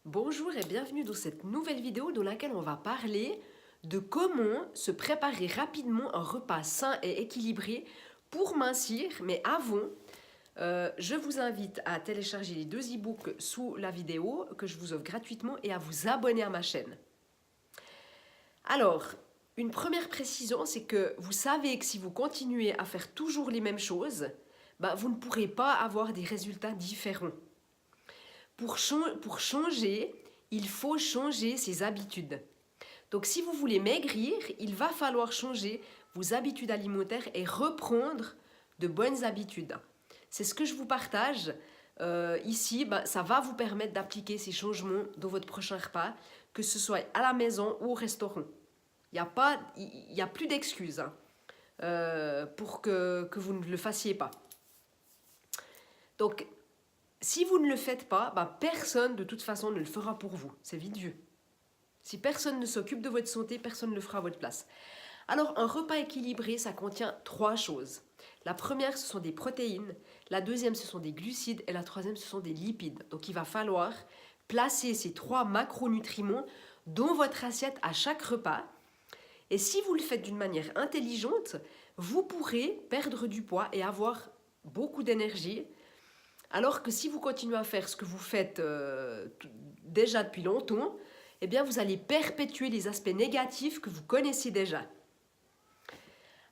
Bonjour et bienvenue dans cette nouvelle vidéo dans laquelle on va parler de comment se préparer rapidement un repas sain et équilibré pour mincir. Mais avant, je vous invite à télécharger les deux e-books sous la vidéo que je vous offre gratuitement et à vous abonner à ma chaîne. Alors, une première précision, c'est que vous savez que si vous continuez à faire toujours les mêmes choses, vous ne pourrez pas avoir des résultats différents. Pour changer, il faut changer ses habitudes. Donc si vous voulez maigrir, il va falloir changer vos habitudes alimentaires et reprendre de bonnes habitudes. C'est ce que je vous partage ici. Ça va vous permettre d'appliquer ces changements dans votre prochain repas, que ce soit à la maison ou au restaurant. Il n'y a plus d'excuses pour que vous ne le fassiez pas. Donc, si vous ne le faites pas, personne de toute façon ne le fera pour vous. C'est vite vu. Si personne ne s'occupe de votre santé, personne ne le fera à votre place. Alors, un repas équilibré, ça contient 3 choses. La première, ce sont des protéines. La deuxième, ce sont des glucides. Et la troisième, ce sont des lipides. Donc, il va falloir placer ces 3 macronutriments dans votre assiette à chaque repas. Et si vous le faites d'une manière intelligente, vous pourrez perdre du poids et avoir beaucoup d'énergie. Alors que si vous continuez à faire ce que vous faites déjà depuis longtemps, eh bien vous allez perpétuer les aspects négatifs que vous connaissez déjà.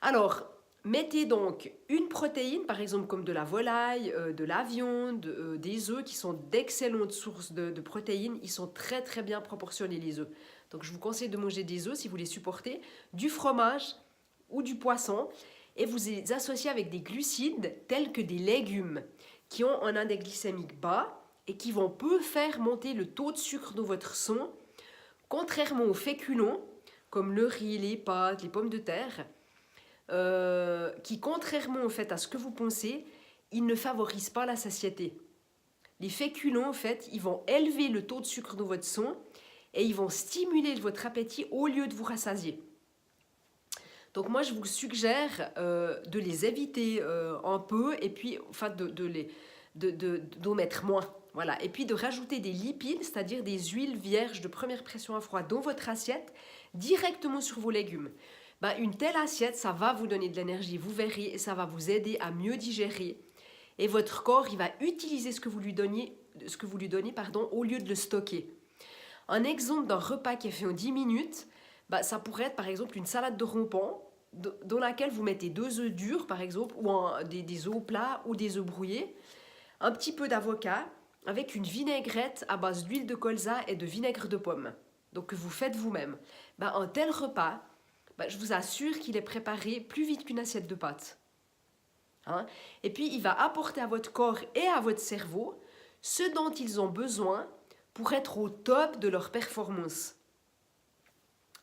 Alors, mettez donc une protéine, par exemple comme de la volaille, de la viande, des œufs qui sont d'excellentes sources de protéines. Ils sont très très bien proportionnés les œufs. Donc je vous conseille de manger des œufs si vous les supportez, du fromage ou du poisson. Et vous les associez avec des glucides tels que des légumes qui ont un index glycémique bas et qui vont peu faire monter le taux de sucre dans votre sang, contrairement aux féculents, comme le riz, les pâtes, les pommes de terre, qui, contrairement au fait à ce que vous pensez, ils ne favorisent pas la satiété. Les féculents, en fait, ils vont élever le taux de sucre dans votre sang et ils vont stimuler votre appétit au lieu de vous rassasier. Donc moi, je vous suggère de les éviter un peu et puis d'en mettre moins. Voilà. Et puis de rajouter des lipides, c'est-à-dire des huiles vierges de première pression à froid dans votre assiette, directement sur vos légumes. Une telle assiette, ça va vous donner de l'énergie, vous verrez, et ça va vous aider à mieux digérer. Et votre corps, il va utiliser ce que vous lui donnez, au lieu de le stocker. Un exemple d'un repas qui est fait en 10 minutes, ça pourrait être par exemple une salade de rompant dans laquelle vous mettez 2 œufs durs par exemple, ou des œufs au plat ou des œufs brouillés, un petit peu d'avocat avec une vinaigrette à base d'huile de colza et de vinaigre de pomme. Donc que vous faites vous-même. Un tel repas, je vous assure qu'il est préparé plus vite qu'une assiette de pâtes. Et puis il va apporter à votre corps et à votre cerveau ce dont ils ont besoin pour être au top de leur performance.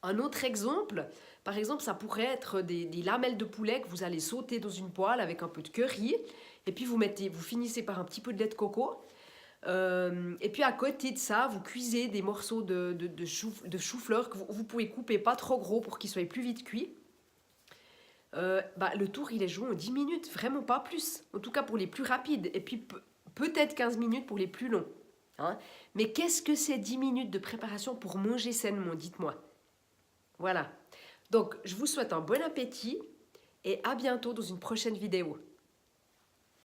Un autre exemple, par exemple, ça pourrait être des lamelles de poulet que vous allez sauter dans une poêle avec un peu de curry. Et puis vous finissez par un petit peu de lait de coco. Et puis à côté de ça, vous cuisez des morceaux de chou-fleur que vous pouvez couper pas trop gros pour qu'ils soient plus vite cuits. Le tour, il est joué en 10 minutes, vraiment pas plus. En tout cas pour les plus rapides. Et puis peut-être 15 minutes pour les plus longs. Mais qu'est-ce que c'est 10 minutes de préparation pour manger sainement, dites-moi. Voilà. Donc, je vous souhaite un bon appétit et à bientôt dans une prochaine vidéo.